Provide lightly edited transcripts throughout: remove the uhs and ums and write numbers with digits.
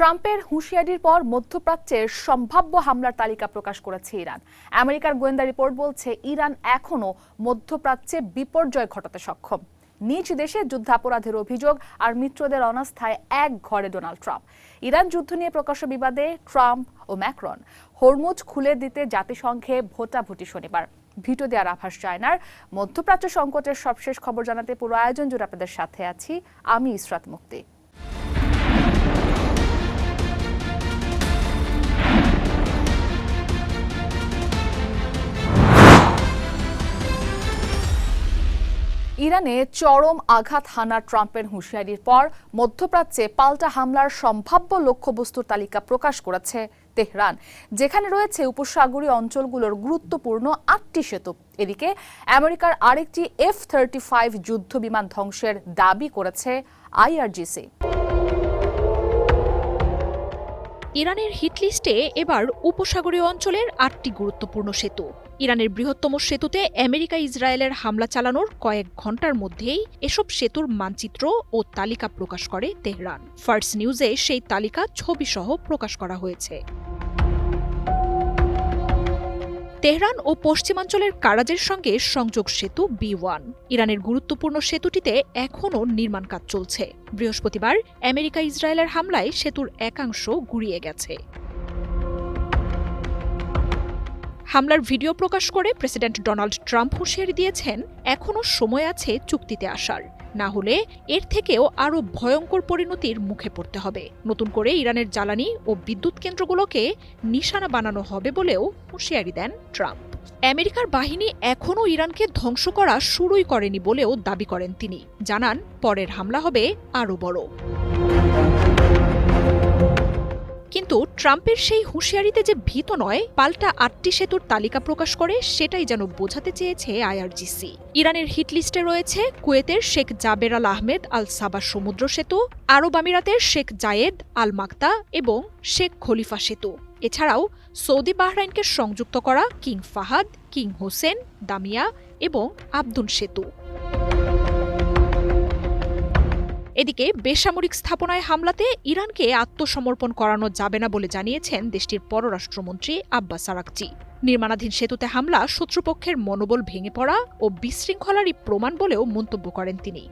ট্রাম্পের হুঁশিয়ারির পর মধ্যপ্রাচ্যের সম্ভাব্য হামলার তালিকা প্রকাশ করেছে ইরান। আমেরিকার গোয়েন্দা রিপোর্ট বলছে ইরান এখনও মধ্যপ্রাচ্যে বিপর্যয় ঘটাতে সক্ষম। নিজ দেশে যুদ্ধাপরাধের অভিযোগ আর মিত্রদের অনাস্থায় এক ঘরে ডোনাল্ড ট্রাম্প। ইরান যুদ্ধ নিয়ে প্রকাশ্য বিবাদে ট্রাম্প ও ম্যাক্রন। হরমুজ খুলে দিতে জাতিসংঘে ভোটাভুটি শনিবার। ভিটো দেওয়ার আভাস চায়নার। মধ্যপ্রাচ্য সংকটের সবশেষ খবর জানাতে পুরো আয়োজন জুড়ে আপনাদের সাথে আছি আমি ইসরাত মুক্তি। ইরানে চরম আঘাত হানার ট্রাম্পের হুঁশিয়ারির পর মধ্যপ্রাচ্যে পাল্টা হামলার সম্ভাব্য লক্ষ্যবস্তুর তালিকা প্রকাশ করেছে তেহরান, যেখানে রয়েছে উপসাগরীয় অঞ্চলগুলোর গুরুত্বপূর্ণ ৮টি সেতু। এদিকে আমেরিকার আরেকটি F-35 যুদ্ধ বিমান ধ্বংসের দাবি করেছে IRGC। ইরানের হিটলিস্টে এবার উপসাগরীয় অঞ্চলের ৮টি গুরুত্বপূর্ণ সেতু। ইরানের বৃহত্তম সেতুতে আমেরিকা ইসরায়েলের হামলা চালানোর কয়েক ঘণ্টার মধ্যেই এসব সেতুর মানচিত্র ও তালিকা প্রকাশ করে তেহরান। ফার্স নিউজে সেই তালিকা ছবিসহ প্রকাশ করা হয়েছে। তেহরান ও পশ্চিমাঞ্চলের কারাজের সঙ্গে সংযোগ সেতু B1। ইরানের গুরুত্বপূর্ণ সেতুটিতে এখনও নির্মাণ কাজ চলছে। বৃহস্পতিবার আমেরিকা ইসরায়েলের হামলায় সেতুর একাংশ গুঁড়িয়ে গেছে। হামলার ভিডিও প্রকাশ করে প্রেসিডেন্ট ডোনাল্ড ট্রাম্প হুঁশিয়ারি দিয়েছেন, এখনও সময় আছে চুক্তিতে আসার, না হলে এর থেকেও আরও ভয়ঙ্কর পরিণতির মুখে পড়তে হবে। নতুন করে ইরানের জ্বালানি ও বিদ্যুৎ কেন্দ্রগুলোকে নিশানা বানানো হবে বলেও হুঁশিয়ারি দেন ট্রাম্প। আমেরিকার বাহিনী এখনও ইরানকে ধ্বংস করা শুরুই করেনি বলেও দাবি করেন তিনি। জানান, পরের হামলা হবে আরও বড়। কিন্তু ট্রাম্পের সেই হুঁশিয়ারিতে যে ভীত নয়, পাল্টা ৮টি সেতুর তালিকা প্রকাশ করে সেটাই যেন বোঝাতে চেয়েছে IRGC। ইরানের হিটলিস্টে রয়েছে কুয়েতের শেখ জাবের আল আহমেদ আল সাবা সমুদ্র সেতু, আরব আমিরাতের শেখ জায়েদ আল মাকতা এবং শেখ খলিফা সেতু। এছাড়াও সৌদি বাহরাইনকে সংযুক্ত করা কিং ফাহাদ, কিং হোসেন, দামিয়া এবং আবদুন সেতু। এদিকে বেসামরিক স্থাপনায় হামলাতে ইরানকে আত্মসমর্পণ করানো যাবে না বলে জানিয়েছেন দেশটির পররাষ্ট্রমন্ত্রী আব্বাস আরাকচি। নির্মাণাধীন সেতুতে হামলা শত্রুপক্ষের মনোবল ভেঙে পড়া ও বিশৃঙ্খলারই প্রমাণ বলেও মন্তব্য করেন তিনি।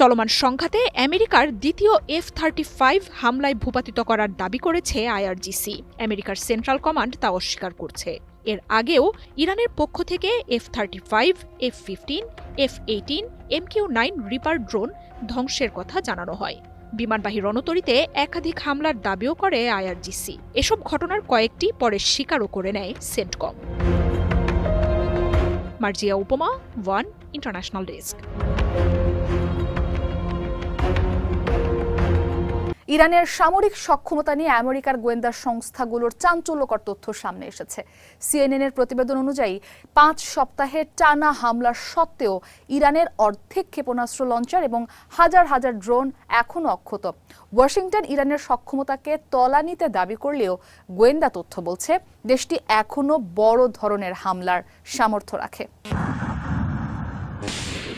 চলমান সংঘাতে আমেরিকার দ্বিতীয় F-35 হামলায় ভূপাতিত করার দাবি করেছে IRGC। আমেরিকার সেন্ট্রাল কমান্ড তা অস্বীকার করছে। এর আগেও ইরানের পক্ষ থেকে F-35, F-15, F-18, MQ-9 reaper drone ধ্বংসের কথা জানানো হয়। বিমানবাহী রণতরীতে একাধিক হামলার দাবিও করে IRGC। এসব ঘটনার কয়েকটি পরে স্বীকারও করে নেয় সেন্টকম। মার্জিয়া উপমা, ওয়ান ইন্টারন্যাশনাল ডেস্ক। ইরানের সামরিক সক্ষমতা নিয়ে আমেরিকার গোয়েন্দা সংস্থাগুলোর চাঞ্চল্যকর তথ্য সামনে এসেছে। CNN-এর প্রতিবেদন অনুযায়ী 5 সপ্তাহে টানা হামলার সত্ত্বেও ইরানের অর্ধেক ক্ষেপণাস্ত্র লঞ্চার এবং হাজার হাজার ড্রোন এখনও অক্ষত। ওয়াশিংটন ইরানের সক্ষমতাকে তলানিতে দাবি করলেও গোয়েন্দা তথ্য বলছে দেশটি এখনও বড় ধরনের হামলার সামর্থ্য রাখে।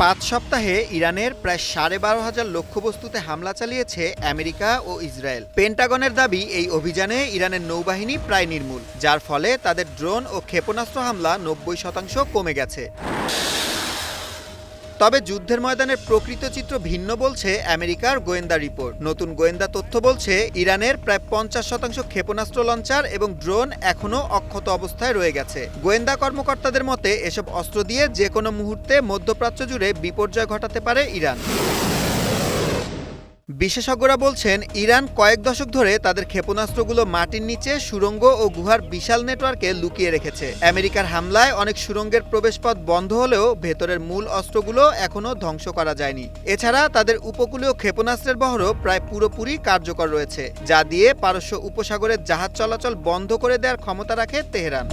5 সপ্তাহে ইরানের প্রায় 12,500 লক্ষ্যবস্তুতে হামলা চালিয়েছে আমেরিকা ও ইসরায়েল। পেন্টাগনের দাবি, এই অভিযানে ইরানের নৌবাহিনী প্রায় নির্মূল, যার ফলে তাদের ড্রোন ও ক্ষেপণাস্ত্র হামলা 90% কমে গেছে। তবে যুদ্ধের ময়দানের প্রকৃত চিত্র ভিন্ন বলছে আমেরিকার গোয়েন্দা রিপোর্ট। নতুন গোয়েন্দা তথ্য বলছে ইরানের প্রায় 50% ক্ষেপণাস্ত্র লঞ্চার এবং ড্রোন এখনও অক্ষত অবস্থায় রয়ে গেছে। গোয়েন্দা কর্মকর্তাদের মতে এসব অস্ত্র দিয়ে যে কোনো মুহূর্তে মধ্যপ্রাচ্য জুড়ে বিপর্যয় ঘটাতে পারে ইরান। বিশেষজ্ঞরা বলছেন, ইরান কয়েক দশক ধরে তাদের ক্ষেপণাস্ত্রগুলো মাটির নিচে সুড়ঙ্গ ও গুহার বিশাল নেটওয়ার্কে লুকিয়ে রেখেছে। আমেরিকার হামলায় অনেক সুড়ঙ্গের প্রবেশপথ বন্ধ হলেও ভেতরের মূল অস্ত্রগুলো এখনও ধ্বংস করা যায়নি। এছাড়া তাদের উপকূলীয় ক্ষেপণাস্ত্রের বহরও প্রায় পুরোপুরি কার্যকর রয়েছে, যা দিয়ে পারস্য উপসাগরের জাহাজ চলাচল বন্ধ করে দেওয়ার ক্ষমতা রাখে তেহরান।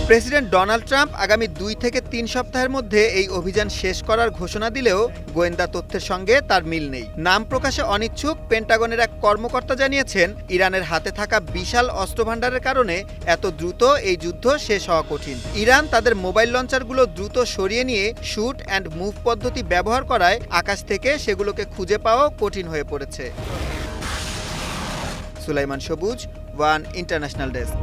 প্রেসিডেন্ট ডোনাল্ড ট্রাম্প আগামী 2 থেকে 3 সপ্তাহের মধ্যে এই অভিযান শেষ করার ঘোষণা দিলেও গোয়েন্দা তথ্যের সঙ্গে তার মিল নেই। নাম প্রকাশে অনিচ্ছুক পেন্টাগনের এক কর্মকর্তা জানিয়েছেন, ইরানের হাতে থাকা বিশাল অস্ত্রভান্ডারের কারণে এত দ্রুত এই যুদ্ধ শেষ হওয়া কঠিন। ইরান তাদের মোবাইল লঞ্চারগুলো দ্রুত সরিয়ে নিয়ে শুট অ্যান্ড মুভ পদ্ধতি ব্যবহার করায় আকাশ থেকে সেগুলোকে খুঁজে পাওয়া কঠিন হয়ে পড়েছে। সুলাইমান সবুজ, ওয়ান ইন্টারন্যাশনাল ডেস্ক।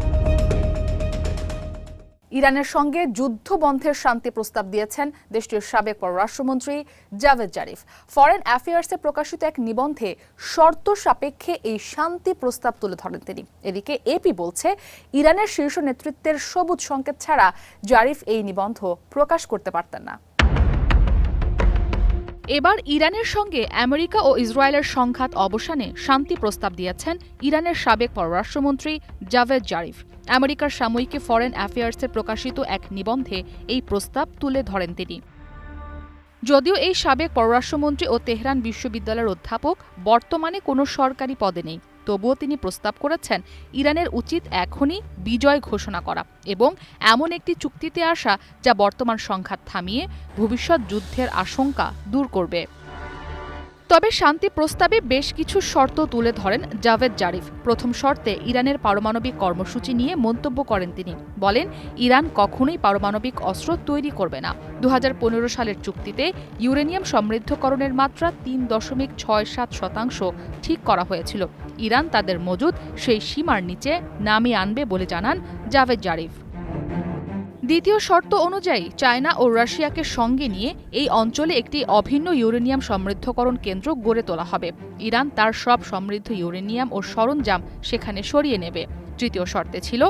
ইরানের সঙ্গে যুদ্ধ বন্ধের শান্তি প্রস্তাব দিয়েছেন দেশটির সাবেক পররাষ্ট্রমন্ত্রী জাভেদ জারিফ। ফরেন অ্যাফেয়ার্সে প্রকাশিত এক নিবন্ধে শর্ত সাপেক্ষে এই শান্তি প্রস্তাব তুলে ধরেন তিনি। এদিকে এপি বলছে, ইরানের শীর্ষ নেতৃত্বের সবুজ সংকেত ছাড়া জারিফ এই নিবন্ধ প্রকাশ করতে পারতেন না। এবার ইরানের সঙ্গে আমেরিকা ও ইসরায়েলের সংঘাত অবসানে শান্তি প্রস্তাব দিয়েছেন ইরানের সাবেক পররাষ্ট্রমন্ত্রী জাভেদ জারিফ। আমেরিকার সাময়িকী ফরেন অ্যাফেয়ার্সে প্রকাশিত এক নিবন্ধে এই প্রস্তাব তুলে ধরেন তিনি। যদিও এই সাবেক পররাষ্ট্রমন্ত্রী ও তেহরান বিশ্ববিদ্যালয়ের অধ্যাপক বর্তমানে কোনো সরকারি পদে নেই, তবুও তিনি প্রস্তাব করেছেন ইরানের উচিত এখনই বিজয় ঘোষণা করা এবং এমন একটি চুক্তিতে আসা যা বর্তমান সংঘাত থামিয়ে ভবিষ্যৎ যুদ্ধের আশঙ্কা দূর করবে। তবে শান্তি প্রস্তাবে বেশ কিছু শর্ত তুলে ধরেন জাভেদ জারিফ। প্রথম শর্তে ইরানের পারমাণবিক কর্মসূচি নিয়ে মন্তব্য করেন তিনি। বলেন, ইরান কখনোই পারমাণবিক অস্ত্র তৈরি করবে না। 2015 সালের চুক্তিতে ইউরেনিয়াম সমৃদ্ধকরণের মাত্রা 3.67% ঠিক করা হয়েছিল। ইরান তাদের মজুদ সেই সীমার নিচে নামিয়ে আনবে বলে জানান জাভেদ জারিফ। দ্বিতীয় শর্ত অনুযায়ী চায়না ও রাশিয়াকে সঙ্গে নিয়ে এই অঞ্চলে একটি অভিন্ন ইউরেনিয়াম সমৃদ্ধকরণ কেন্দ্র গড়ে তোলা হবে। ইরান তার সব সমৃদ্ধ ইউরেনিয়াম ও সরঞ্জাম সেখানে সরিয়ে নেবে। তৃতীয় শর্তে ছিল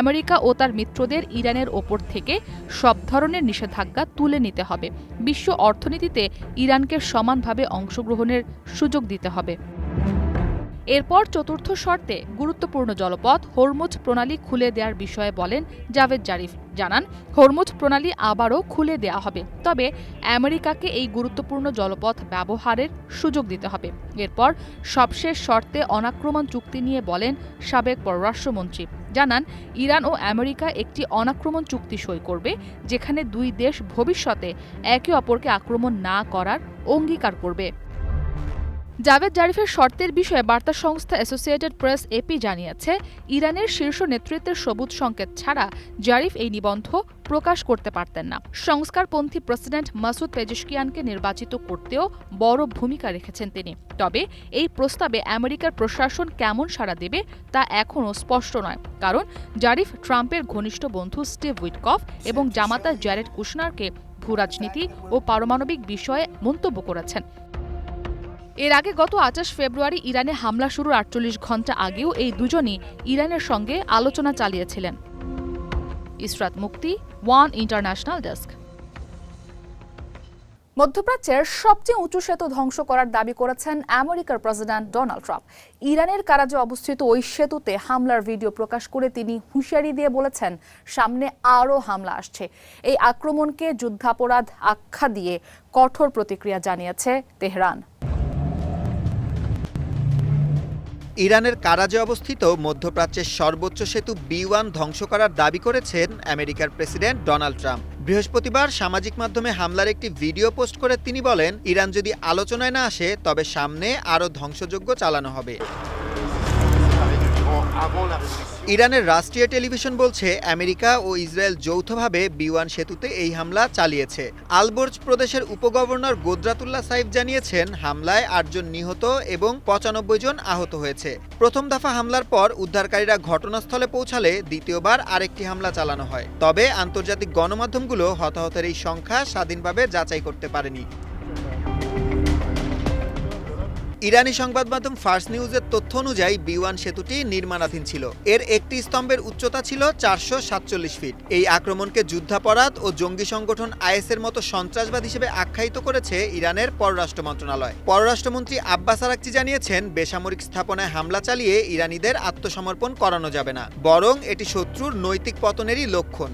আমেরিকা ও তার মিত্রদের ইরানের ওপর থেকে সব ধরনের নিষেধাজ্ঞা তুলে নিতে হবে। বিশ্ব অর্থনীতিতে ইরানকে সমানভাবে অংশগ্রহণের সুযোগ দিতে হবে। এরপর চতুর্থ শর্তে গুরুত্বপূর্ণ জলপথ হরমুজ প্রণালী খুলে দেওয়ার বিষয়ে বলেন জাভেদ জারিফ। জানান, হরমুজ প্রণালী আবারও খুলে দেওয়া হবে, তবে আমেরিকাকে এই গুরুত্বপূর্ণ জলপথ ব্যবহারের সুযোগ দিতে হবে। এরপর সবশেষ শর্তে অনাক্রমণ চুক্তি নিয়ে বলেন সাবেক পররাষ্ট্রমন্ত্রী। জানান, ইরান ও আমেরিকা একটি অনাক্রমণ চুক্তি সই করবে, যেখানে দুই দেশ ভবিষ্যতে একে অপরকে আক্রমণ না করার অঙ্গীকার করবে। জাভেদ জারিফের শর্তের বিষয়ে বার্তা সংস্থা অ্যাসোসিয়েটেড প্রেস এপি জানিয়েছে, ইরানের শীর্ষ নেতৃত্বের সবুজ সংকেত ছাড়া জারিফ এই নিবন্ধ প্রকাশ করতে পারতেন না। সংস্কারপন্থী প্রেসিডেন্ট মাসুদ পেজেশকিয়ানকে নির্বাচিত করতেও বড় ভূমিকা রেখেছেন তিনি। তবে এই প্রস্তাবে আমেরিকার প্রশাসন কেমন সাড়া দেবে তা এখনও স্পষ্ট নয়, কারণ জারিফ ট্রাম্পের ঘনিষ্ঠ বন্ধু স্টিভ উইটকফ এবং জামাতা জ্যারেড কুশনারকে ভূরাজনীতি ও পারমাণবিক বিষয়ে মন্তব্য করেছেন। এর আগে গত 28 ফেব্রুয়ারি ইরানে হামলা শুরুর 48 ঘণ্টা আগেও এই দুজনই ইরানের সঙ্গে আলোচনা চালিয়েছিলেন। ইসরাত মুক্তি, ওয়ান ইন্টারন্যাশনাল ডেস্ক। মধ্যপ্রাচ্যের সবচেয়ে উঁচু সেতু ধ্বংস করার দাবি করেছেন আমেরিকার প্রেসিডেন্ট ডোনাল্ড ট্রাম্প। ইরানের কারাজে অবস্থিত ওই সেতুতে হামলার ভিডিও প্রকাশ করে তিনি হুঁশিয়ারি দিয়ে বলেছেন, সামনে আরও হামলা আসছে। এই আক্রমণকে যুদ্ধাপরাধ আখ্যা দিয়ে কঠোর প্রতিক্রিয়া জানিয়েছে তেহরান। ইরানের কারাজে অবস্থিত মধ্যপ্রাচ্যের সর্বোচ্চ সেতু B1 ধ্বংস করার দাবি করেছেন আমেরিকার প্রেসিডেন্ট ডোনাল্ড ট্রাম্প। বৃহস্পতিবার সামাজিক মাধ্যমে হামলার একটি ভিডিও পোস্ট করে তিনি বলেন, ইরান যদি আলোচনায় না আসে তবে সামনে আরও ধ্বংসযজ্ঞ চালানো হবে। ইরানের রাষ্ট্রীয় টেলিভিশন বলছে, আমেরিকা ও ইসরায়েল যৌথভাবে B1 সেতুতে এই হামলা চালিয়েছে। আলবর্জ প্রদেশের উপগভর্নর গোদ্রাতুল্লাহ সাইফ জানিয়েছেন, হামলায় 8 জন নিহত এবং 95 জন আহত হয়েছে। প্রথম দফা হামলার পর উদ্ধারকারীরা ঘটনাস্থলে পৌঁছালে দ্বিতীয়বার আরেকটি হামলা চালানো হয়। তবে আন্তর্জাতিক গণমাধ্যমগুলো হতাহতের এই সংখ্যা স্বাধীনভাবে যাচাই করতে পারেনি। ইরানি সংবাদ মাধ্যম ফার্স নিউজের তথ্য অনুযায়ী B1 সেতুটি নির্মাণাধীন ছিল। এর একটি স্তম্ভের উচ্চতা ছিল 447 ফিট। এই আক্রমণকে যুদ্ধাপরাধ ও জঙ্গি সংগঠন IS-এর মতো সন্ত্রাসবাদ হিসেবে আখ্যায়িত করেছে ইরানের পররাষ্ট্র মন্ত্রণালয়। পররাষ্ট্রমন্ত্রী আব্বাস আরাকচি জানিয়েছেন, বেসামরিক স্থাপনায় হামলা চালিয়ে ইরানিদের আত্মসমর্পণ করানো যাবে না, বরং এটি শত্রুর নৈতিক পতনেরই লক্ষণ।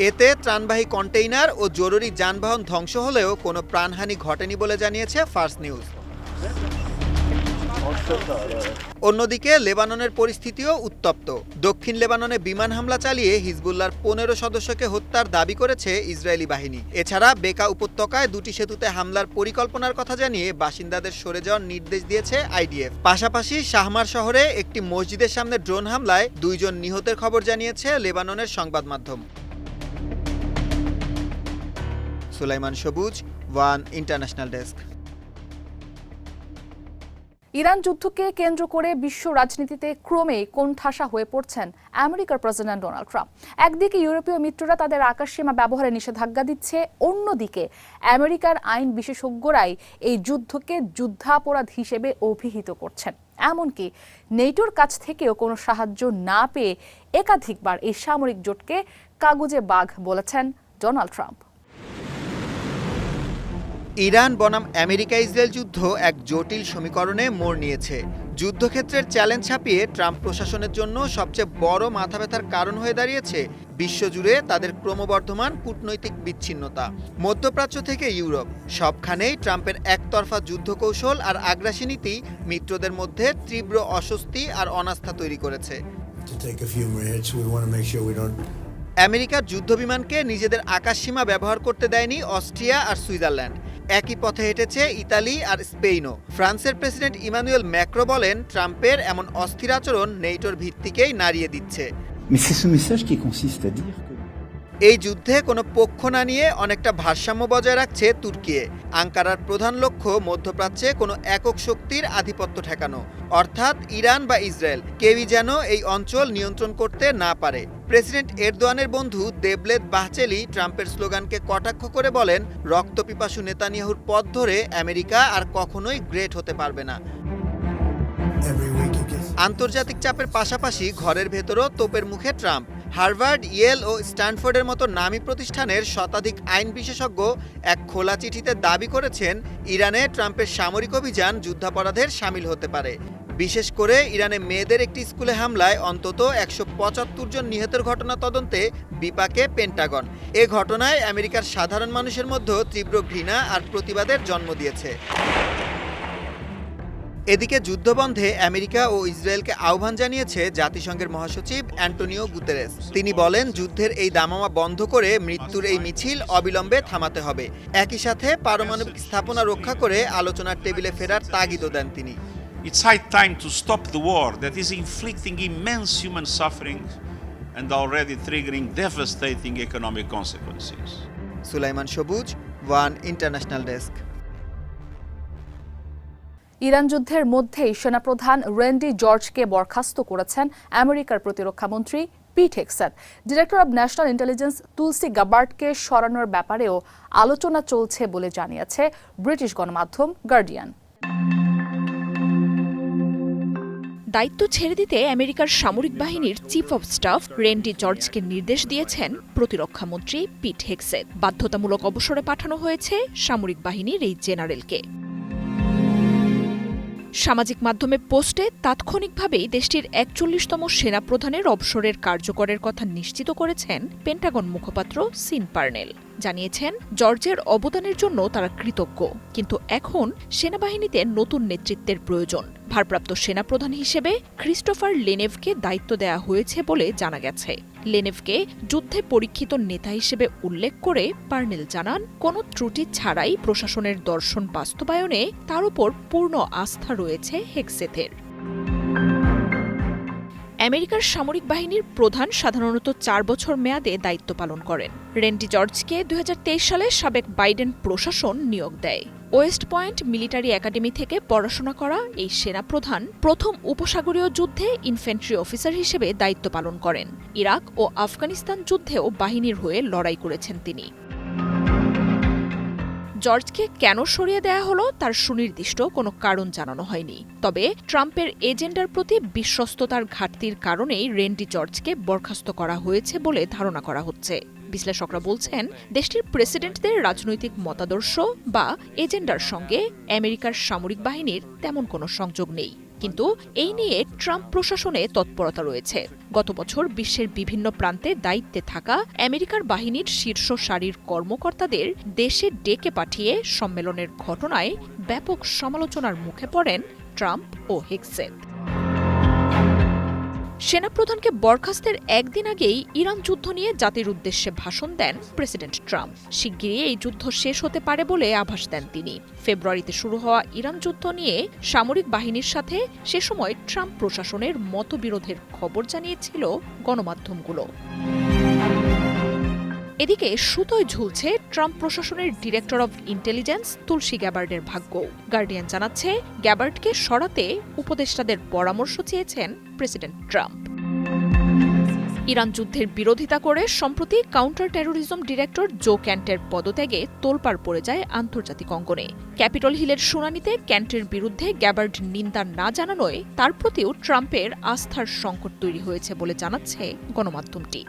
এতে ত্রাণবাহী কন্টেইনার ও জরুরি যানবাহন ধ্বংস হলেও কোনো প্রাণহানি ঘটেনি বলে জানিয়েছে ফার্স নিউজ। অন্যদিকে লেবাননের পরিস্থিতিও উত্তপ্ত। দক্ষিণ লেবাননে বিমান হামলা চালিয়ে হিজবুল্লাহর 15 সদস্যকে হত্যার দাবি করেছে ইসরায়েলি বাহিনী। এছাড়া বেকা উপত্যকায় 2টি সেতুতে হামলার পরিকল্পনার কথা জানিয়ে বাসিন্দাদের সরে যাওয়ার নির্দেশ দিয়েছে আইডিএফ। পাশাপাশি শাহমার শহরে একটি মসজিদের সামনে ড্রোন হামলায় 2 জন নিহতের খবর জানিয়েছে লেবাননের সংবাদ মাধ্যম। সুলাইমান সবুজ, ওয়ান ইন্টারন্যাশনাল ডেস্ক। ইরান যুদ্ধকে কেন্দ্র করে বিশ্ব রাজনীতিতে ক্রমেই কোণঠাসা হয়ে পড়ছেন আমেরিকার প্রেসিডেন্ট ডোনাল্ড ট্রাম্প। একদিকে ইউরোপীয় মিত্ররা তাদের আকাশসীমা ব্যবহারে নিষেধাজ্ঞা দিচ্ছে, অন্যদিকে আমেরিকার আইন বিশেষজ্ঞরাই এই যুদ্ধকে যুদ্ধাপরাধ হিসেবে অভিহিত করছেন। এমনকি নেটোর কাছ থেকেও কোনো সাহায্য না পেয়ে একাধিকবার এই সামরিক জোটকে কাগুজে বাঘ বলেছেন ডোনাল্ড ট্রাম্প। ইরান বনাম আমেরিকা ইসরায়েল যুদ্ধ এক জটিল সমীকরণে মোড় নিয়েছে। যুদ্ধক্ষেত্রের চ্যালেঞ্জ ছাপিয়ে ট্রাম্প প্রশাসনের জন্য সবচেয়ে বড় মাথাব্যথার কারণ হয়ে দাঁড়িয়েছে বিশ্বজুড়ে তাদের ক্রমবর্ধমান কূটনৈতিক বিচ্ছিন্নতা। মধ্যপ্রাচ্য থেকে ইউরোপ, সবখানেই ট্রাম্পের একতরফা যুদ্ধ কৌশল আর আগ্রাসী নীতি মিত্রদের মধ্যে তীব্র অস্বস্তি আর অনাস্থা তৈরি করেছে। আমেরিকার যুদ্ধবিমানকে নিজেদের আকাশসীমা ব্যবহার করতে দেয়নি অস্ট্রিয়া আর সুইজারল্যান্ড। একই পথে হেঁটেছে ইতালি আর স্পেনও। ফ্রান্সের প্রেসিডেন্ট ইমানুয়েল ম্যাক্রো বলেন, ট্রাম্পের এমন অস্থির আচরণ নেটোর ভিত্তিকেই নাড়িয়ে দিচ্ছে। এই যুদ্ধে কোনো পক্ষ না নিয়ে অনেকটা ভারসাম্য বজায় রাখছে তুর্কি। আঙ্কারার প্রধান লক্ষ্য মধ্যপ্রাচ্যে কোনো একক শক্তির আধিপত্য ঠেকানো, অর্থাৎ ইরান বা ইসরায়েল কেউই যেন এই অঞ্চল নিয়ন্ত্রণ করতে না পারে। প্রেসিডেন্ট এরদোয়ানের বন্ধু দেবলেত বাহচেলি ট্রাম্পের স্লোগানকে কটাক্ষ করে বলেন, রক্তপিপাসু নেতানিয়াহুর পথ ধরে আমেরিকা আর কখনোই গ্রেট হতে পারবে না। আন্তর্জাতিক চাপের পাশাপাশি ঘরের ভেতরও তোপের মুখে ট্রাম্প। হার্ভার্ড, ইয়েল ও স্ট্যানফোর্ডের মতো নামী প্রতিষ্ঠানের শতাধিক আইন বিশেষজ্ঞ এক খোলা চিঠিতে দাবি করেছেন, ইরানে ট্রাম্পের সামরিক অভিযান যুদ্ধাপরাধের শামিল হতে পারে। বিশেষ করে ইরানে মেয়েদের একটি স্কুলে হামলায় অন্তত 175 জন নিহতের ঘটনা তদন্তে বিপাকে পেন্টাগন। এ ঘটনায় আমেরিকার সাধারণ মানুষের মধ্যে তীব্র ঘৃণা আর প্রতিবাদের জন্ম দিয়েছে। এদিকে যুদ্ধবন্ধে আমেরিকা ও ইসরায়েলকে আহ্বান জানিয়েছে জাতিসংঘের মহাসচিব অ্যান্টোনিও গুতেরেস। তিনি বলেন, যুদ্ধের এই দামামা বন্ধ করে মৃত্যুর এই মিছিল অবিলম্বে থামাতে হবে। একই সাথে পারমাণবিক স্থাপনা রক্ষা করে আলোচনার টেবিলে ফেরার তাগিদও দেন তিনি। It's high time to stop the war that is inflicting immense human suffering and already triggering devastating economic consequences. Sulaiman সবুজ, ওয়ান ইন্টারন্যাশনাল ডেস্ক। ইরান যুদ্ধের মধ্যেই সেনাপ্রধান রেন্ডি জর্জকে বরখাস্ত করেছেন আমেরিকার প্রতিরক্ষা মন্ত্রী Pete Hegseth. Director of national intelligence Tulsi গাবার্ডকে সরানোর ব্যাপারেও আলোচনা চলছে বলে জানিয়েছে ব্রিটিশ গণমাধ্যম গার্ডিয়ান। দায়িত্ব ছেড়ে দিতে আমেরিকার সামরিক বাহিনীর চিফ অব স্টাফ রেন্ডি জর্জকে নির্দেশ দিয়েছেন প্রতিরক্ষামন্ত্রী পিট হেগসেথ। বাধ্যতামূলক অবসরে পাঠানো হয়েছে সামরিক বাহিনীর এই জেনারেলকে। সামাজিক মাধ্যমে পোস্টে তাৎক্ষণিকভাবেই দেশটির ৪১তম সেনাপ্রধানের অবসরের কার্যকরের কথা নিশ্চিত করেছেন পেন্টাগন মুখপাত্র সিন পার্নেল। জানিয়েছেন, জর্জের অবদানের জন্য তারা কৃতজ্ঞ, কিন্তু এখন সেনাবাহিনীতে নতুন নেতৃত্বের প্রয়োজন। ভারপ্রাপ্ত সেনাপ্রধান হিসেবে ক্রিস্টোফার লেনেভকে দায়িত্ব দেয়া হয়েছে বলে জানা গেছে। লেনেভকে যুদ্ধে পরীক্ষিত নেতা হিসেবে উল্লেখ করে পার্নেল জানান, কোনো ত্রুটি ছাড়াই প্রশাসনের দর্শন বাস্তবায়নে তার উপর পূর্ণ আস্থা রয়েছে হেগসেথের। আমেরিকার সামরিক বাহিনীর প্রধান সাধারণত ৪ বছর মেয়াদে দায়িত্ব পালন করেন। রেন্ডি জর্জকে ২০২৩ সালে সাবেক বাইডেন প্রশাসন নিয়োগ দেয়। ওয়েস্ট পয়েন্ট মিলিটারি একাডেমি থেকে পড়াশোনা করা এই সেনাপ্রধান প্রথম উপসাগরীয় যুদ্ধে ইনফ্যান্ট্রি অফিসার হিসেবে দায়িত্ব পালন করেন। ইরাক ও আফগানিস্তান যুদ্ধেও বাহিনীর হয়ে লড়াই করেছেন তিনি। জর্জকে কেন সরিয়ে দেয়া হলো তার সুনির্দিষ্ট কোনো কারণ জানানো হয়নি। তবে ট্রাম্পের এজেন্ডার প্রতি বিশ্বস্ততার ঘাটতির কারণেই রেন্ডি জর্জকে বরখাস্ত করা হয়েছে বলে ধারণা করা হচ্ছে। বিশ্লেষকরা বলছেন, দেশটির প্রেসিডেন্টদের রাজনৈতিক মতাদর্শ বা এজেন্ডার সঙ্গে আমেরিকার সামরিক বাহিনীর তেমন কোনো সংযোগ নেই। কিন্তু এই নিয়ে ট্রাম্প প্রশাসনে তৎপরতা রয়েছে। গত বছর বিশ্বের বিভিন্ন প্রান্তে দায়িত্বে থাকা আমেরিকার বাহিনীর শীর্ষ সারির কর্মকর্তাদের দেশে ডেকে পাঠিয়ে সম্মেলনের ঘটনায় ব্যাপক সমালোচনার মুখে পড়েন ট্রাম্প। ট্রাম্প ও হেক্সেথ। সেনাপ্রধানকে বরখাস্তের একদিন আগেই ইরান যুদ্ধ নিয়ে জাতির উদ্দেশ্যে ভাষণ দেন প্রেসিডেন্ট ট্রাম্প। শিগগিরই এই যুদ্ধ শেষ হতে পারে বলে আভাস দেন তিনি। ফেব্রুয়ারিতে শুরু হওয়া ইরান যুদ্ধ নিয়ে সামরিক বাহিনীর সাথে সে সময় ট্রাম্প প্রশাসনের মতবিরোধের খবর জানিয়েছিল গণমাধ্যমগুলো। এদিকে সুতোয় ঝুলছে ট্রাম্প প্রশাসনের ডিরেক্টর অব ইন্টেলিজেন্স তুলসী গ্যাবার্ডের ভাগ্য। গার্ডিয়ান জানাচ্ছে, গ্যাবার্ডকে সরাতে উপদেষ্টাদের পরামর্শ চেয়েছেন প্রেসিডেন্ট ট্রাম্প। ইরান যুদ্ধের বিরোধিতা করে সম্প্রতি কাউন্টার টেরোরিজম ডিরেক্টর জো ক্যান্টের পদত্যাগে তোলপাড় পড়ে যায় আন্তর্জাতিক অঙ্গনে। ক্যাপিটল হিলের শুনানিতে ক্যান্টের বিরুদ্ধে গ্যাবার্ড নিন্দা না জানানোয় তার প্রতিও ট্রাম্পের আস্থার সংকট তৈরি হয়েছে বলে জানাচ্ছে গণমাধ্যমটি।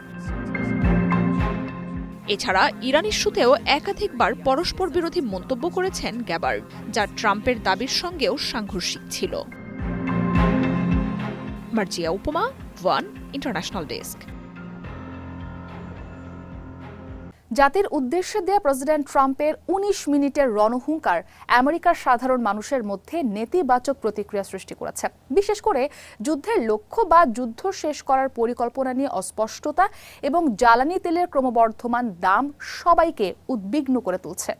এছাড়া ইরান ইস্যুতেও একাধিকবার পরস্পর বিরোধী মন্তব্য করেছেন গ্যাবার্ড, যা ট্রাম্পের দাবির সঙ্গেও সাংঘর্ষিক ছিল। মার্জিয়া উপমা, ওয়ান ইন্টারন্যাশনাল ডেস্ক। জাতির উদ্দেশ্যে দেয়া প্রেসিডেন্ট ট্রাম্পের ১৯ মিনিটের রণহুঙ্কার আমেরিকার সাধারণ মানুষের মধ্যে নেতিবাচক প্রতিক্রিয়া সৃষ্টি করেছে। বিশেষ করে যুদ্ধের লক্ষ্য বা যুদ্ধ শেষ করার পরিকল্পনা নিয়ে অস্পষ্টতা এবং জ্বালানি তেলের ক্রমবর্ধমান দাম সবাইকে উদ্বিগ্ন করে তুলছে।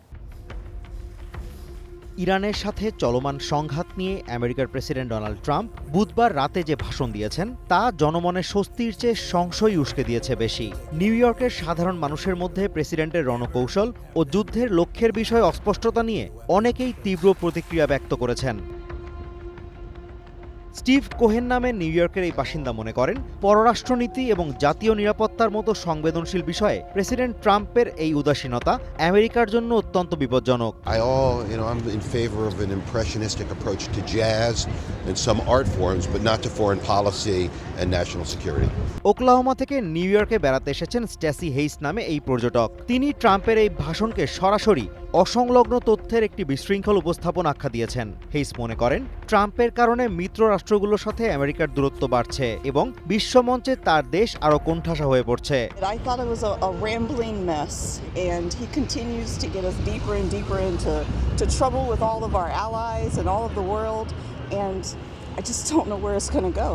ইরানের সাথে চলমান সংঘাত নিয়ে আমেরিকার প্রেসিডেন্ট ডোনাল্ড ট্রাম্প বুধবার রাতে যে ভাষণ দিয়েছেন তা জনমনের স্বস্তির চেয়ে সংশয় উস্কে দিয়েছে বেশি। নিউ ইয়র্কের সাধারণ মানুষের মধ্যে প্রেসিডেন্টের রণকৌশল ও যুদ্ধের লক্ষ্যের বিষয়ে অস্পষ্টতা নিয়ে অনেকেই তীব্র প্রতিক্রিয়া ব্যক্ত করেছেন। স্টিভ কোহেন নামে নিউ ইয়র্কের এই বাসিন্দা মনে করেন, পররাষ্ট্রনীতি এবং জাতীয় নিরাপত্তার মতো সংবেদনশীল বিষয়ে প্রেসিডেন্ট ট্রাম্পের এই উদাসীনতা আমেরিকার জন্য অত্যন্ত বিপজ্জনক। I'm in favor of an impressionistic approach to jazz and some art forms, but not to foreign policy and national security. Oklahoma থেকে নিউ ইয়র্কে বেড়াতে এসেছেন স্ট্যাসি হেইস নামে এই পর্যটক। তিনি ট্রাম্পের এই ভাষণকে সরাসরি অসংলগ্ন তথ্যের একটি বিশৃঙ্খল উপস্থাপন আখ্যা দিয়েছেন। হেইস মনে করেন, ট্রাম্পের কারণে মিত্র রাষ্ট্রগুলোর সাথে আমেরিকার দূরত্ব বাড়ছে এবং বিশ্বমঞ্চে তার দেশ আরও কোণঠাসা হয়ে পড়ছে। I thought it was a rambling mess, and he continues to get us deeper and deeper into trouble with all of our allies and all of the world, and I just don't know where it's going to go.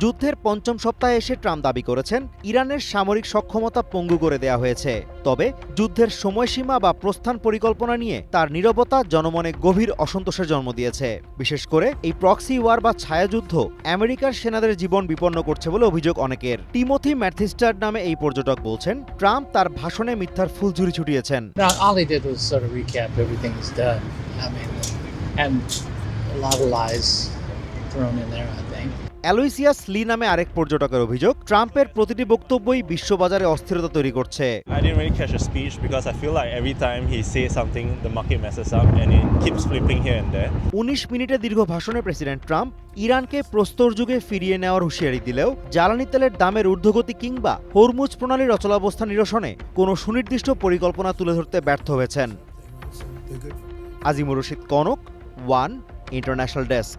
যুদ্ধের পঞ্চম সপ্তাহে এসে Trump দাবি করেছেন, ইরানের সামরিক সক্ষমতা পঙ্গু করে দেয়া হয়েছে। তবে যুদ্ধের সময়সীমা বা প্রস্থান পরিকল্পনা নিয়ে তার নীরবতা জনমনে গভীর অসন্তোষের জন্ম দিয়েছে। বিশেষ করে এই প্রক্সি ওয়ার বা ছায়াযুদ্ধ আমেরিকার সেনাদের জীবন বিপন্ন করছে বলে অভিযোগ অনেকের। টিমোথি ম্যাথিস্টার নামে এই পর্যটক বলছেন, ট্রাম্প তার ভাষণে মিথ্যার ফুলঝুরি ছুটিয়েছেন। All he did was sort of recap everything he's done. I mean, and a lot of lies thrown in there, I think. অ্যালোইসিয়াস লি নামে আরেক পর্যটকের অভিযোগ, ট্রাম্পের প্রতিটি বক্তব্যই বিশ্ববাজারে অস্থিরতা তৈরি করছে। I didn't really catch a speech because I feel like every time he says something, the market messes up and it keeps flipping here and there. 19 মিনিটের দীর্ঘ ভাষণে প্রেসিডেন্ট ট্রাম্প ইরানকে প্রস্তর যুগে ফিরিয়ে নেওয়ার হুঁশিয়ারি দিলেও জ্বালানি তেলের দামের ঊর্ধ্বগতি কিংবা হরমুজ প্রণালীর অচলাবস্থা নিরসনে কোনো সুনির্দিষ্ট পরিকল্পনা তুলে ধরতে ব্যর্থ হয়েছেন। Azimur Rashid Kanak, one international desk.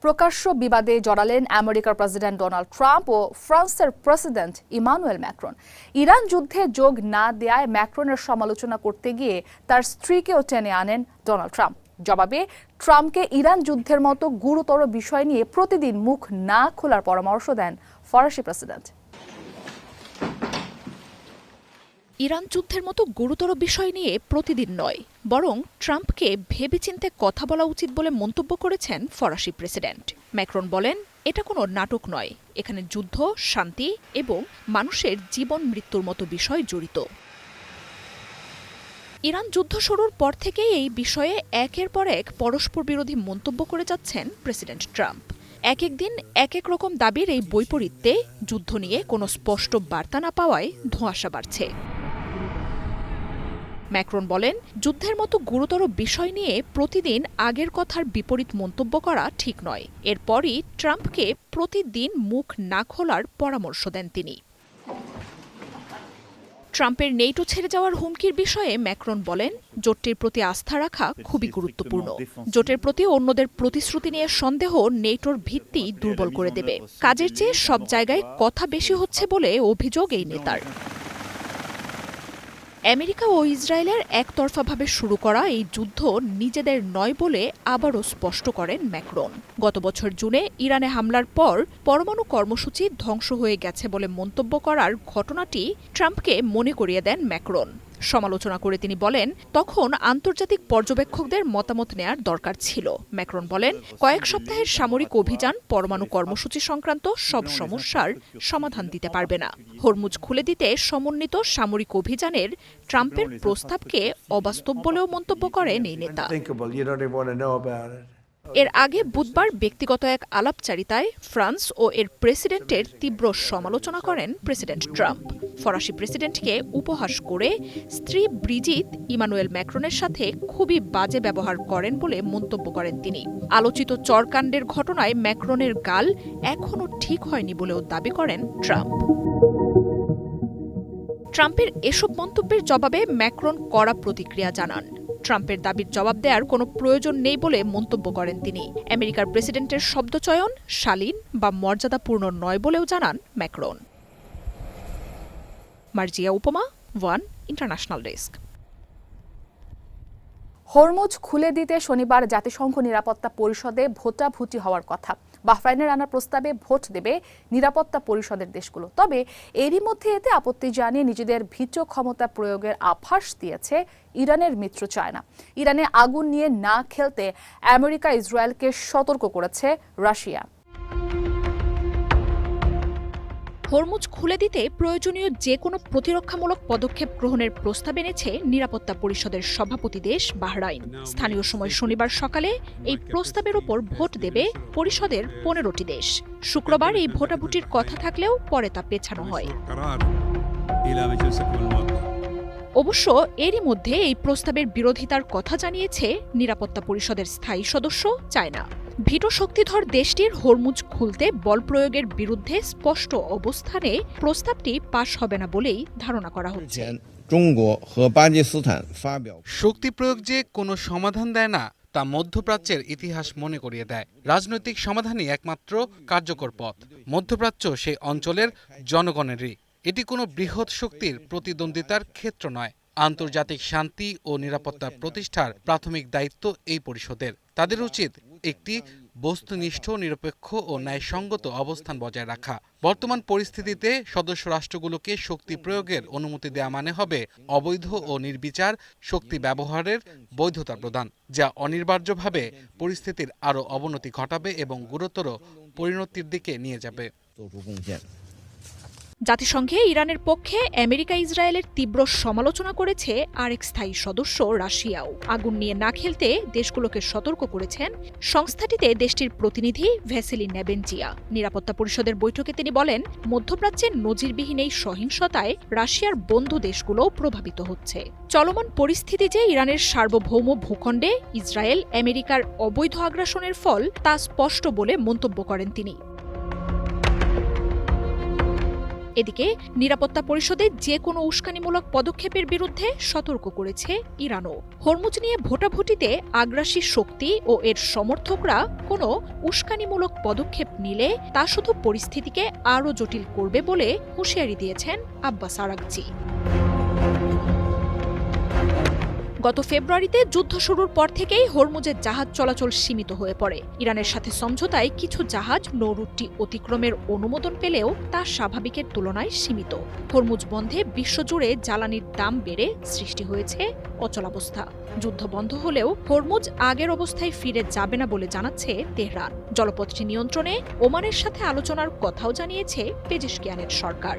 প্রকাশ্য বিবাদে জড়ালেন আমেরিকার প্রেসিডেন্ট ডোনাল্ড ট্রাম্প ও ফ্রান্সের প্রেসিডেন্ট ইমানুয়েল ম্যাক্রন। ইরান যুদ্ধে যোগ না দেয়ায় ম্যাক্রনের সমালোচনা করতে গিয়ে তার স্ত্রীকেও টেনে আনেন ডোনাল্ড ট্রাম্প। জবাবে ট্রাম্পকে ইরান যুদ্ধের মতো গুরুতর বিষয় নিয়ে প্রতিদিন মুখ না খোলার পরামর্শ দেন ফরাসি প্রেসিডেন্ট। ইরান যুদ্ধের মতো গুরুতর বিষয় নিয়ে প্রতিদিন নয়, বরং ট্রাম্পকে ভেবেচিন্তে কথা বলা উচিত বলে মন্তব্য করেছেন ফরাসি প্রেসিডেন্ট। ম্যাক্রন বলেন, এটা কোনো নাটক নয়, এখানে যুদ্ধ, শান্তি এবং মানুষের জীবন মৃত্যুর মতো বিষয় জড়িত। ইরান যুদ্ধ শুরুর পর থেকেই এই বিষয়ে একের পর এক পরস্পর বিরোধী মন্তব্য করে যাচ্ছেন প্রেসিডেন্ট ট্রাম্প। এক এক দিন এক এক রকম দাবির এই বৈপরীত্যে যুদ্ধ নিয়ে কোনো স্পষ্ট বার্তা না পাওয়ায় ধোঁয়াশা বাড়ছে। ম্যাক্রন বলেন, যুদ্ধের মতো গুরুতর বিষয় নিয়ে প্রতিদিন আগের কথার বিপরীত মন্তব্য করা ঠিক নয়। এরপরই ট্রাম্পকে প্রতিদিন মুখ না খোলার পরামর্শ দেন তিনি। ট্রাম্পের নেটো ছেড়ে যাওয়ার হুমকির বিষয়ে ম্যাক্রন বলেন, জোটটির প্রতি আস্থা রাখা খুবই গুরুত্বপূর্ণ। জোটের প্রতি অন্যদের প্রতিশ্রুতি নিয়ে সন্দেহ নেটোর ভিত্তি দুর্বল করে দেবে। কাজের চেয়ে সব জায়গায় কথা বেশি হচ্ছে বলে অভিযোগ এই নেতার। আমেরিকা ও ইসরায়েলের একতরফাভাবে শুরু করা এই যুদ্ধ নিজেদের নয় বলে আবারও স্পষ্ট করেন ম্যাক্রন। গত বছর জুনে ইরানে হামলার পর পরমাণু কর্মসূচি ধ্বংস হয়ে গেছে বলে মন্তব্য করার ঘটনাটি ট্রাম্পকে মনে করিয়ে দেন ম্যাক্রন। সমালোচনা করে তিনি বলেন, তখন আন্তর্জাতিক পর্যবেক্ষকদের মতামত নেয়ার দরকার ছিল। ম্যাক্রন বলেন, কয়েক সপ্তাহের সামরিক অভিযান পরমাণু কর্মসূচি সংক্রান্ত সব সমস্যার সমাধান দিতে পারবে না। হরমুজ খুলে দিতে সমন্বিত সামরিক অভিযানের ট্রাম্পের প্রস্তাবকে অবাস্তব বলেও মন্তব্য করেন এই নেতা। এর আগে বুধবার ব্যক্তিগত এক আলাপচারিতায় ফ্রান্স ও এর প্রেসিডেন্টের তীব্র সমালোচনা করেন প্রেসিডেন্ট ট্রাম্প। ফরাসি প্রেসিডেন্টকে উপহাস করে স্ত্রী ব্রিজিত ইমানুয়েল ম্যাক্রনের সাথে খুবই বাজে ব্যবহার করেন বলে মন্তব্য করেন তিনি। আলোচিত চরকাণ্ডের ঘটনায় ম্যাক্রনের গাল এখনও ঠিক হয়নি বলেও দাবি করেন ট্রাম্প। ট্রাম্পের এসব মন্তব্যের জবাবে ম্যাক্রন কড়া প্রতিক্রিয়া জানান। ট্রাম্পের দাবির জবাব দেওয়ার কোনো প্রয়োজন নেই বলে মন্তব্য করেন তিনি। আমেরিকার প্রেসিডেন্টের শব্দচয়ন শালীন বা মর্যাদাপূর্ণ নয় বলেও জানান ম্যাক্রন। মার্জিয়া উপমা, ওয়ান ইন্টারন্যাশনাল ডেস্ক। হরমুজ খুলে দিতে শনিবার জাতিসংঘ নিরাপত্তা পরিষদে ভোটাভুটি হওয়ার কথা। বাহরাইনের আনা প্রস্তাবে ভোট দেবে নিরাপত্তা পরিষদের দেশগুলো। তবে এরই মধ্যে এতে আপত্তি জানিয়ে নিজেদের ভিটো ক্ষমতা প্রয়োগের আভাস দিয়েছে ইরানের মিত্র চায়না। ইরানে আগুন নিয়ে না খেলতে আমেরিকা ইসরায়েলকে সতর্ক করেছে রাশিয়া। হরমুজ খুলে দিতে প্রয়োজনীয় যে কোনো প্রতিরক্ষামূলক পদক্ষেপ গ্রহণের প্রস্তাব এনেছে নিরাপত্তা পরিষদের সভাপতি দেশ বাহরাইন। স্থানীয় সময় শনিবার সকালে এই প্রস্তাবের ওপর ভোট দেবে পরিষদের 15টি দেশ। শুক্রবার এই ভোটাভুটির কথা থাকলেও পরে তা পেছানো হয়। অবশ্য এরই মধ্যে এই প্রস্তাবের বিরোধিতার কথা জানিয়েছে নিরাপত্তা পরিষদের স্থায়ী সদস্য চায়না। ভিটো শক্তিধর দেশটির হরমুজ খুলতে বল প্রয়োগের বিরুদ্ধে স্পষ্ট অবস্থানে প্রস্তাবটি পাশ হবে না বলেই ধারণা করা হচ্ছে। শক্তি প্রয়োগ যে কোনো সমাধান দেয় না তা মধ্যপ্রাচ্যের ইতিহাস মনে করিয়ে দেয়। রাজনৈতিক সমাধানই একমাত্র কার্যকর পথ। মধ্যপ্রাচ্য সেই অঞ্চলের জনগণেরই। এটি কোনো বৃহৎ শক্তির প্রতিদ্বন্দ্বিতার ক্ষেত্র নয়। আন্তর্জাতিক শান্তি ও নিরাপত্তা প্রতিষ্ঠার প্রাথমিক দায়িত্ব এই পরিষদের। তাদের উচিত একটি বস্তুনিষ্ঠ, নিরপেক্ষ ও ন্যায়সঙ্গত অবস্থান বজায় রাখা। বর্তমান পরিস্থিতিতে সদস্য রাষ্ট্রগুলোকে শক্তি প্রয়োগের অনুমতি দেয়া মানে হবে অবৈধ ও নির্বিচার শক্তি ব্যবহারের বৈধতা প্রদান, যা অনিবার্যভাবে পরিস্থিতির আরও অবনতি ঘটাবে এবং গুরুতর পরিণতির দিকে নিয়ে যাবে। জাতিসংঘে ইরানের পক্ষে আমেরিকা ইসরায়েলের তীব্র সমালোচনা করেছে আরেক স্থায়ী সদস্য রাশিয়াও। আগুন নিয়ে না খেলতে দেশগুলোকে সতর্ক করেছেন সংস্থাটিতে দেশটির প্রতিনিধি ভ্যাসিলি নেবেনজিয়া। নিরাপত্তা পরিষদের বৈঠকে তিনি বলেন, মধ্যপ্রাচ্যের নজিরবিহীন এই সহিংসতায় রাশিয়ার বন্ধু দেশগুলো প্রভাবিত হচ্ছে। চলমান পরিস্থিতি যে ইরানের সার্বভৌম ভূখণ্ডে ইসরায়েল আমেরিকার অবৈধ আগ্রাসনের ফল তা স্পষ্ট বলে মন্তব্য করেন তিনি। এদিকে নিরাপত্তা পরিষদে যে কোনো উস্কানিমূলক পদক্ষেপের বিরুদ্ধে সতর্ক করেছে ইরানও। হরমুজ নিয়ে ভোটাভুটিতে আগ্রাসী শক্তি ও এর সমর্থকরা কোনো উস্কানিমূলক পদক্ষেপ নিলে তা শুধু পরিস্থিতিকে আরও জটিল করবে বলে হুঁশিয়ারি দিয়েছেন আব্বাস আরাগচি। গত ফেব্রুয়ারিতে যুদ্ধ শুরুর পর থেকেই হরমুজের জাহাজ চলাচল সীমিত হয়ে পড়ে। ইরানের সাথে সমঝোতায় কিছু জাহাজ নৌরুটটি অতিক্রমের অনুমোদন পেলেও তা স্বাভাবিকের তুলনায় সীমিত। হরমুজ বন্ধে বিশ্বজুড়ে জ্বালানির দাম বেড়ে সৃষ্টি হয়েছে অচলাবস্থা। যুদ্ধ বন্ধ হলেও হরমুজ আগের অবস্থায় ফিরে যাবে না বলে জানাচ্ছে তেহরান। জলপথটি নিয়ন্ত্রণে ওমানের সাথে আলোচনার কথাও জানিয়েছে পেজিশকিয়ানের সরকার।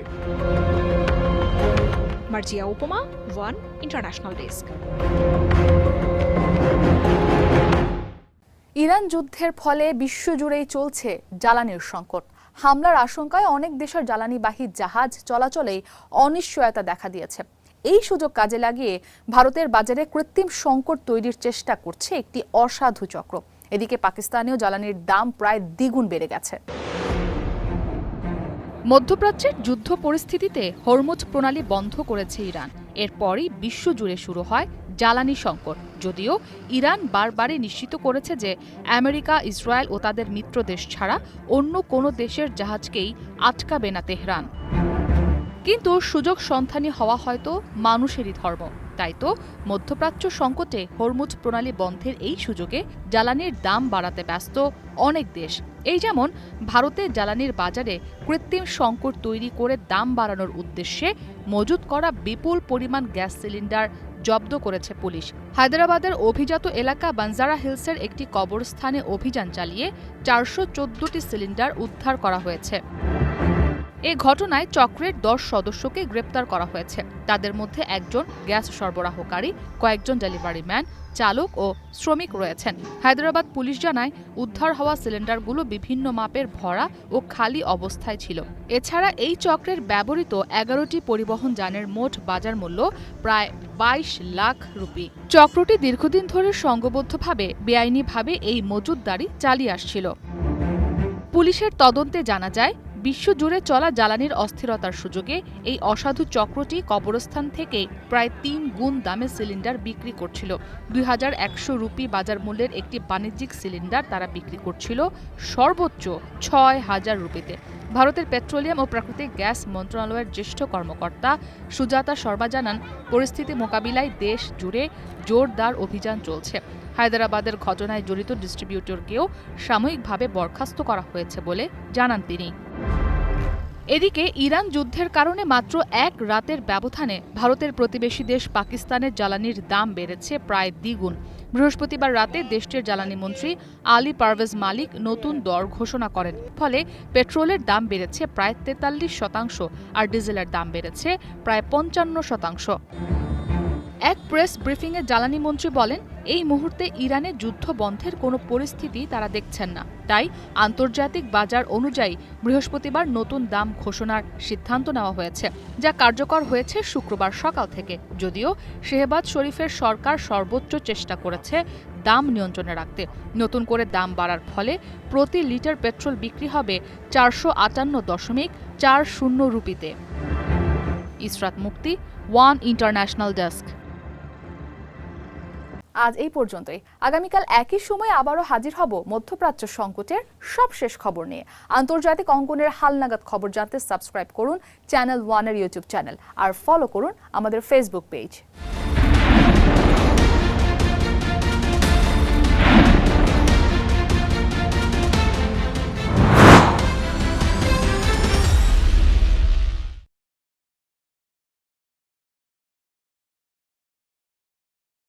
মার্জিয়া উপমা, ওয়ান ইন্টারন্যাশনাল ডেস্ক। ইরান যুদ্ধের ফলে বিশ্বজুড়েই চলছে জ্বালানির সংকট। হামলার আশঙ্কায় অনেক দেশের জ্বালানিবাহী জাহাজ চলাচলেই অনিশ্চয়তা দেখা দিয়েছে। এই সুযোগ কাজে লাগিয়ে ভারতের বাজারে কৃত্রিম সংকট তৈরির চেষ্টা করছে একটি অসাধু চক্র। এদিকে পাকিস্তানেও জ্বালানির দাম প্রায় দ্বিগুণ বেড়ে গেছে। মধ্যপ্রাচ্যের যুদ্ধ পরিস্থিতিতে হরমুজ প্রণালী বন্ধ করেছে ইরান। এরপরই বিশ্বজুড়ে শুরু হয় জ্বালানি সংকট। যদিও ইরান বারবারই নিশ্চিত করেছে যে আমেরিকা, ইসরায়েল ও তাদের মিত্র দেশ ছাড়া অন্য কোনো দেশের জাহাজকেই আটকাবে না তেহরান। কিন্তু সুযোগ সন্ধানী হওয়া হয়তো মানুষেরই ধর্ম। তাই তো মধ্যপ্রাচ্য সংকটে হরমুজ প্রণালী বন্ধের এই সুযোগে জ্বালানির দাম বাড়াতে ব্যস্ত অনেক দেশ। এই যেমন ভারতে জ্বালানির বাজারে কৃত্রিম সংকট তৈরি করে দাম বাড়ানোর উদ্দেশ্যে মজুত করা বিপুল পরিমাণ গ্যাস সিলিন্ডার জব্দ করেছে পুলিশ। হায়দ্রাবাদের অভিজাত এলাকা বানজারা হিলসের একটি কবরস্থানে অভিযান চালিয়ে 414টি সিলিন্ডার উদ্ধার করা হয়েছে। এ ঘটনায় চক্রের 10 সদস্যকে গ্রেপ্তার করা হয়েছে। তাদের মধ্যে একজন গ্যাস সরবরাহকারী, কয়েকজন ডেলিভারি ম্যান, চালক ও শ্রমিক রয়েছেন। হায়দ্রাবাদ পুলিশ জানায় উদ্ধার হওয়া সিলিন্ডারগুলো বিভিন্ন মাপের ভরা ও খালি অবস্থায় ছিল। এছাড়া এই চক্রের ব্যবহৃত 11টি পরিবহন যানের মোট বাজার মূল্য প্রায় 22 লাখ রুপি। চক্রটি দীর্ঘদিন ধরে সংঘবদ্ধভাবে বেআইনিভাবে এই মজুতদারি চালিয়ে আসছিল। পুলিশের তদন্তে জানা যায় বিশ্বজুড়ে চলা জ্বালানির অস্থিরতার সুযোগে এই অসাধু চক্রটি কবরস্থান থেকে প্রায় 3 গুণ দামে সিলিন্ডার বিক্রি করছিল। 2100 রুপি বাজার মূল্যের একটি বাণিজ্যিক সিলিন্ডার তারা বিক্রি করছিল সর্বোচ্চ 6000 রুপিতে। ভারতের পেট্রোলিয়াম ও প্রাকৃতিক গ্যাস মন্ত্রণালয়ের জ্যেষ্ঠ কর্মকর্তা সুজাতা শর্মা জানান, পরিস্থিতি মোকাবিলায় দেশ জুড়ে জোরদার অভিযান চলছে। হায়দ্রাবাদের ঘটনায় জড়িত ডিস্ট্রিবিউটরকেও সাময়িকভাবে বরখাস্ত করা হয়েছে বলে জানান তিনি। এদিকে ইরান যুদ্ধের কারণে মাত্র এক রাতের ব্যবধানে ভারতের প্রতিবেশী দেশ পাকিস্তানের জ্বালানির দাম বেড়েছে প্রায় দ্বিগুণ। বৃহস্পতিবার রাতে দেশটির জ্বালানি মন্ত্রী আলী পারভেজ মালিক নতুন দর ঘোষণা করেন। ফলে পেট্রোলের দাম বেড়েছে প্রায় 43% আর ডিজেলের দাম বেড়েছে প্রায় 55%। এক প্রেস ব্রিফিংয়ে জ্বালানি মন্ত্রী বলেন, এই মুহূর্তে ইরানে যুদ্ধ বন্ধের কোনো পরিস্থিতি তারা দেখছেন না। তাই আন্তর্জাতিক বাজার অনুযায়ী বৃহস্পতিবার নতুন দাম ঘোষণার সিদ্ধান্ত নেওয়া হয়েছে, যা কার্যকর হয়েছে শুক্রবার সকাল থেকে। যদিও শেহবাজ শরীফের সরকার সর্বোচ্চ চেষ্টা করেছে দাম নিয়ন্ত্রণে রাখতে। নতুন করে দাম বাড়ার ফলে প্রতি লিটার পেট্রোল বিক্রি হবে 458.40 রুপিতে। ইসরাত মুক্তি, ওয়ান ইন্টারন্যাশনাল ডেস্ক। আজ এই পর্যন্তই। আগামীকাল একই সময় আবারও হাজির হব মধ্যপ্রাচ্য সংকটের সবশেষ খবর নিয়ে। আন্তর্জাতিক অঙ্গনের হালনাগাদ খবর জানতে সাবস্ক্রাইব করুন চ্যানেল ওয়ানের ইউটিউব চ্যানেল আর ফলো করুন আমাদের ফেসবুক পেজ।